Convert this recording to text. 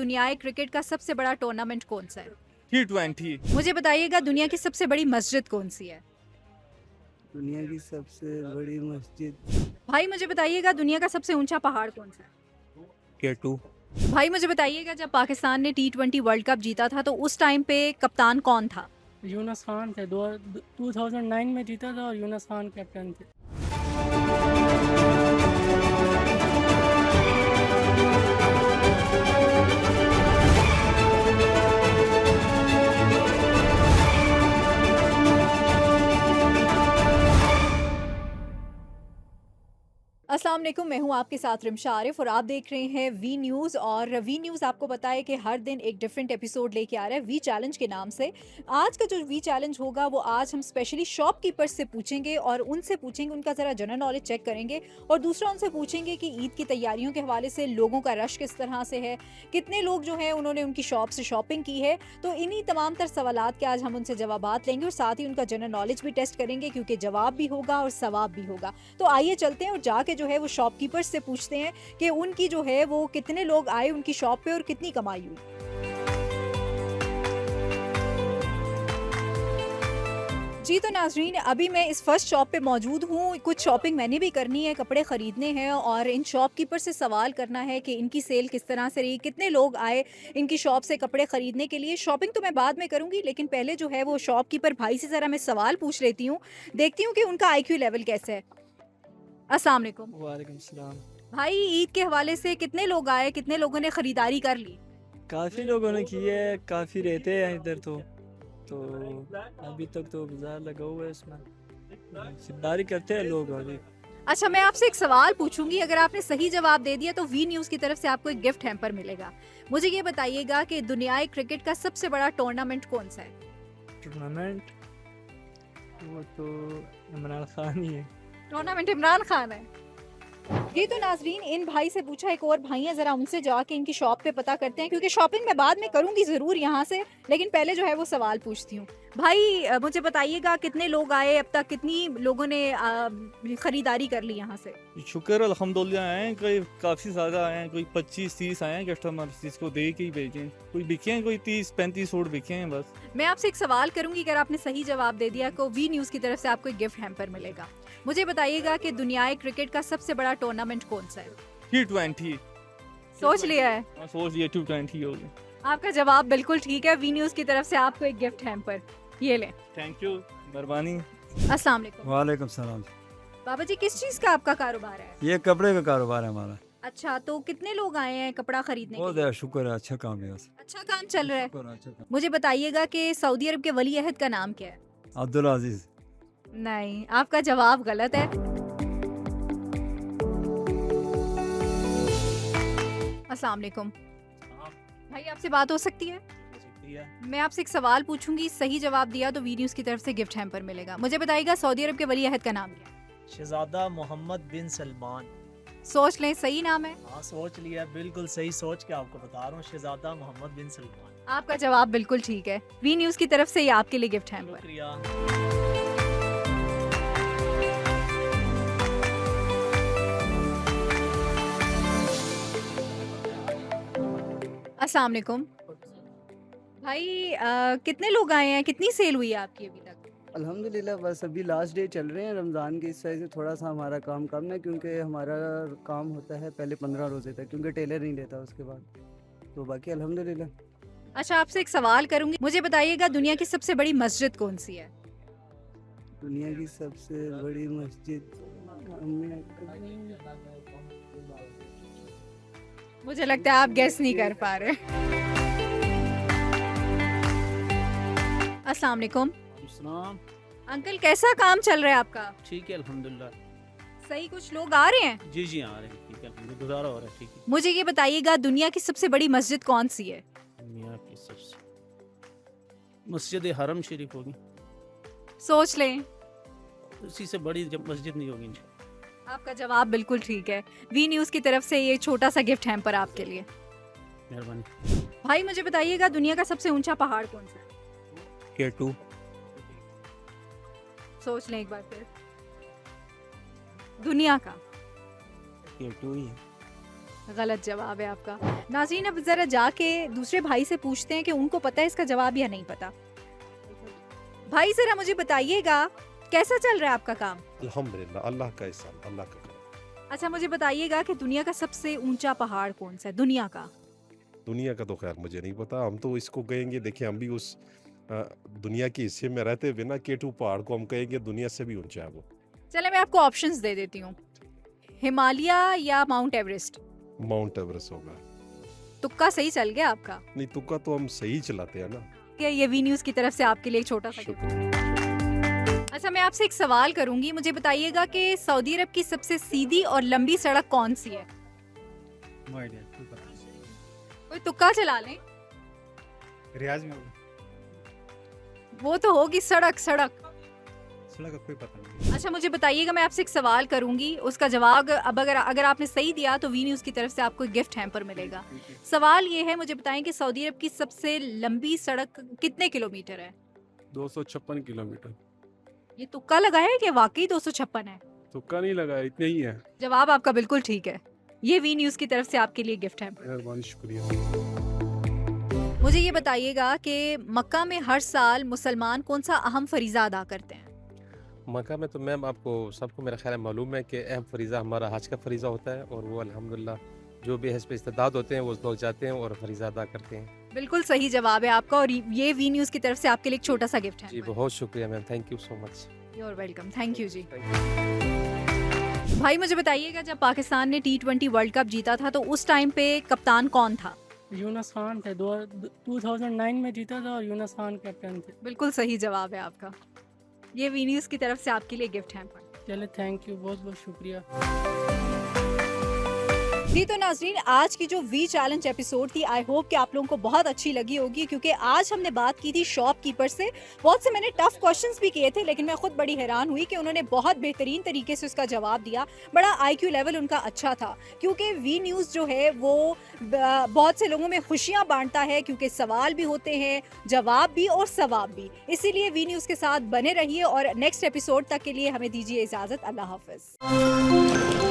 दुनियाई क्रिकेट का सबसे बड़ा टूर्नामेंट कौन सा है? T20। मुझे बताइएगा दुनिया की सबसे बड़ी मस्जिद कौन सी है? दुनिया की सबसे बड़ी मस्जिद भाई मुझे बताइएगा दुनिया का सबसे ऊंचा पहाड़ कौन सा है? K2। भाई मुझे बताइएगा जब पाकिस्तान ने T20 वर्ल्ड कप जीता था तो उस टाइम पे कप्तान कौन था? यूनुस खान थे 2009 में जीता था और यूनुस खान कैप्टन थे। अस्सलाम वालेकुम, मैं हूं आपके साथ रिमशा आरिफ और आप देख रहे हैं वी न्यूज़। और वी न्यूज़ आपको पता है कि हर दिन एक डिफरेंट एपिसोड लेके आ रहा है वी चैलेंज के नाम से। आज का जो वी चैलेंज होगा वो आज हम स्पेशली शॉपकीपर्स से पूछेंगे और उनसे पूछेंगे, उनका ज़रा जनरल नॉलेज चेक करेंगे और दूसरा उनसे पूछेंगे कि ईद की तैयारियों के हवाले से लोगों का रश किस तरह से है, कितने लोग जो हैं उन्होंने उनकी शॉप से शॉपिंग की है। तो इन्हीं तमाम तर सवालात के आज हम उनसे जवाबात लेंगे और साथ ही उनका जनरल नॉलेज भी टेस्ट करेंगे क्योंकि जवाब भी होगा और सवाब भी होगा। तो आइए चलते हैं और जाके जो है वो शॉपकीपर्स से पूछते हैं कि उनकी जो है वो कितने लोग आए उनकी शॉप पे और कितनी कमाई हुई। जी तो नाजरीन, अभी मैं इस फर्स्ट शॉप पे मौजूद हूँ। कुछ शॉपिंग मैंने भी करनी है, कपड़े ख़रीदने हैं और इन शॉपकीपर से सवाल करना है कि इनकी सेल किस तरह से रही, कितने लोग आए इनकी शॉप से कपड़े ख़रीदने के लिए। शॉपिंग तो मैं बाद में करूँगी लेकिन पहले जो है वो शॉपकीपर भाई से ज़रा मैं सवाल पूछ लेती हूँ, देखती हूँ कि उनका IQ लेवल कैसा है। अस्सलाम वालेकुम वालेकुम सलाम। भाई, ईद के हवाले से कितने लोग आए, कितने लोगों ने ख़रीदारी कर ली? काफ़ी लोगों ने की है, काफ़ी रहते हैं इधर तो अभी तक तो बाजार लगा हुआ है, इसमें खरीदारी करते हैं लोग अभी। अच्छा, मैं आपसे एक सवाल पूछूंगी, अगर आपने सही जवाब दे दिया तो वी न्यूज़ की तरफ से आपको एक गिफ्ट हैम्पर मिलेगा। मुझे ये बताइएगा कि दुनियाई क्रिकेट का सबसे बड़ा टूर्नामेंट कौन सा है? टूर्नामेंट वो तो इमरान खान ही है। टूर्नामेंट इमरान खान है। ये तो नाजरीन इन भाई से पूछा, एक और भाई है, जरा उनसे जाके इनकी शॉप पे पता करते हैं क्योंकि शॉपिंग मैं बाद में करूंगी ज़रूर यहाँ से, लेकिन पहले जो है वो सवाल पूछती हूँ। भाई मुझे बताइएगा कितने लोग आए अब तक, कितनी लोगों ने खरीदारी कर ली यहाँ से? शुक्र अल्हम्दुलिल्लाह आए हैं, कोई काफ़ी ज़्यादा आए हैं, कोई 25-30 आए हैं कस्टमर, जिसको दे के ही भेजें। कोई बिके हैं, कोई 30-35 सूट बिके हैं बस। मैं आपसे एक सवाल करूंगी, अगर आपने सही जवाब दे दिया तो वी न्यूज़ की तरफ से आपको एक गिफ्ट हैम्पर मिलेगा। मुझे बताइएगा कि दुनियाई क्रिकेट का सबसे बड़ा टूर्नामेंट कौन सा है? T20। सोच लिया है? मैं सोच लिया T20 हो गया। आपका जवाब बिल्कुल ठीक है। वी न्यूज़ की तरफ से आपको एक गिफ्ट हैम्पर, ये लें। थैंक यू, मेहरबानी। अस्सलाम वालेकुम। वालेकुम सलाम। बाबा जी, किस चीज़ का आपका कारोबार है? ये कपड़े का कारोबार है हमारा। अच्छा, तो कितने लोग आए हैं कपड़ा खरीदने के बहुत लिए? है, शुक्र है, अच्छा काम है बस। अच्छा काम चल रहा है। शुक्र है, अच्छा काम। मुझे बताइएगा कि सऊदी अरब के वली अहद का नाम क्या है? अब्दुल अजीज। नहीं, आपका जवाब गलत है। अस्सलाम वालेकुम। भाई आपसे बात हो सकती है? मैं आपसे एक सवाल पूछूंगी, सही जवाब दिया तो वी न्यूज़ की तरफ से गिफ्ट हैम्पर मिलेगा। मुझे बताइएगा सऊदी अरब के वली अहद का नाम क्या है? शहजादा मोहम्मद बिन सलमान। सोच लें, सही नाम है? हाँ सोच लिया, बिल्कुल सही सोच के आपको बता रहा हूँ, शहजादा मोहम्मद बिन सलमान। आपका जवाब बिल्कुल ठीक है। वी न्यूज़ की तरफ से ये आपके लिए गिफ्ट हैम्पर। शुक्रिया। अस्सलाम वालेकुम। भाई कितने लोग आए हैं, कितनी सेल हुई है आपकी अभी तक? अल्हम्दुलिल्लाह बस अभी लास्ट डे चल रहे हैं रमज़ान के, इस वजह से थोड़ा सा हमारा काम कम है क्योंकि हमारा काम होता है पहले 15 रोज़े तक, क्योंकि टेलर नहीं लेता उसके बाद। तो बाकी अल्हम्दुलिल्लाह। अच्छा, आपसे एक सवाल करूंगी, मुझे बताइएगा दुनिया की सबसे बड़ी मस्जिद कौन सी है? दुनिया की सबसे बड़ी मस्जिद मुझे लगता है आप गेस नहीं कर पा रहे। अस्सलाम वालेकुम। अंकल, कैसा काम चल रहा है आपका? ठीक है अल्हम्दुलिल्लाह। सही कुछ लोग आ रहे हैं? जी जी आ रहे हैं, ठीक है अल्हम्दुलिल्लाह, गुजारा हो रहा है, ठीक है। मुझे ये बताइएगा दुनिया की सबसे बड़ी मस्जिद कौन सी है? दुनिया की सबसे मस्जिद हरम शरीफ होगी, सोच लें। उसी से बड़ी जब मस्जिद नहीं होगी इंशाल्लाह। आपका जवाब बिल्कुल ठीक है। वी न्यूज़ की तरफ से ये छोटा सा गिफ्ट हैम्पर आपके लिए। मेहरबानी। भाई मुझे बताइएगा दुनिया का सबसे ऊंचा पहाड़ कौन सा है? K2। सोच लें एक बार फिर। दुनिया का। K2 ही है। गलत जवाब है आपका। नाज़रीन अब ज़रा जाके दूसरे भाई से पूछते हैं कि उनको पता है इसका जवाब या नहीं पता। भाई ज़रा मुझे बताइएगा कैसा चल रहा है आपका काम? अल्हम्दुलिल्लाह, अल्लाह का एहसान, अल्लाह का करम। अच्छा मुझे बताइएगा कि दुनिया का सबसे ऊंचा पहाड़ कौन सा है दुनिया का? दुनिया का तो खैर मुझे नहीं पता, हम तो इसको कहेंगे, देखिए हम भी उस दुनिया के हिस्से में रहते हुए ना, K2 पहाड़ को हम कहेंगे दुनिया से भी ऊंचा है वो। चले मैं आपको ऑप्शंस दे देती हूँ, हिमालय या माउंट एवरेस्ट। माउंट एवरेस्ट होगा। तुक्का सही चल गया आपका। नहीं, तुक्का तो हम सही चलाते हैं ना। क्या ये वी न्यूज़ की तरफ से आपके लिए एक छोटा सा गिफ्ट। शुक्रिया। अच्छा मैं आपसे एक सवाल करूंगी, मुझे बताइएगा कि सऊदी अरब की सबसे सीधी और लंबी सड़क कौन सी है? नो आइडिया, कोई पता नहीं। कोई तुक्का चला लें। रियाज में होगा। वो तो होगी सड़क सड़क। सड़क का कोई पता नहीं। अच्छा मुझे बताइएगा, मैं आपसे एक सवाल करूंगी, उसका जवाब अब अगर आपने सही दिया तो वी न्यूज़ की तरफ से आपको गिफ्ट हैम्पर मिलेगा। सवाल ये है, मुझे बताएं कि सऊदी अरब की सबसे लंबी सड़क कितने किलोमीटर है? 256 किलोमीटर। ये तुक्का लगाया है कि वाकई 256 है? तुक्का नहीं लगा, इतने ही है। जवाब आपका बिल्कुल ठीक है। ये वी न्यूज़ की तरफ से आपके लिए गिफ्ट है। मेहरबानी, शुक्रिया। मुझे ये बताइएगा कि मक्का में हर साल मुसलमान कौन सा अहम फरीज़ा अदा करते हैं? मक्का में तो मैम आपको सबको मेरा ख्याल है मालूम है कि अहम फरीज़ा हमारा हज का फरीज़ा होता है, और वो अल्हम्दुलिल्लाह जो भी हज पे इस्तेदाद होते हैं वो लोग जाते हैं और फरीज़ा अदा करते हैं। बिल्कुल सही जवाब है आपका, और ये वी न्यूज़ की तरफ से आपके लिए एक छोटा सा गिफ्ट है। जी बहुत शुक्रिया ma'am, thank you so much. You are welcome, thank you जी। भाई मुझे बताइएगा, जब पाकिस्तान ने T20 वर्ल्ड कप जीता था तो उस टाइम पे कप्तान कौन था? यूनुस खान थे। 2009 में जीता था और यूनुस खान कैप्टन थे। बिल्कुल सही जवाब है आपका। ये वी न्यूज़ की तरफ से आपके लिए गिफ्ट है। चले थैंक यू, बहुत बहुत शुक्रिया। जी तो नाजरीन, आज की जो वी चैलेंज एपिसोड थी, आई होप कि आप लोगों को बहुत अच्छी लगी होगी, क्योंकि आज हमने बात की थी शॉपकीपर से। बहुत से मैंने टफ क्वेश्चंस भी किए थे, लेकिन मैं खुद बड़ी हैरान हुई कि उन्होंने बहुत बेहतरीन तरीके से उसका जवाब दिया। बड़ा IQ लेवल उनका अच्छा था, क्योंकि वी न्यूज़ जो है वो बहुत से लोगों में खुशियाँ बांटता है, क्योंकि सवाल भी होते हैं, जवाब भी और सवाब भी। इसीलिए वी न्यूज़ के साथ बने रहिए और नेक्स्ट एपिसोड तक के लिए हमें दीजिए इजाज़त। अल्लाह हाफ़िज़।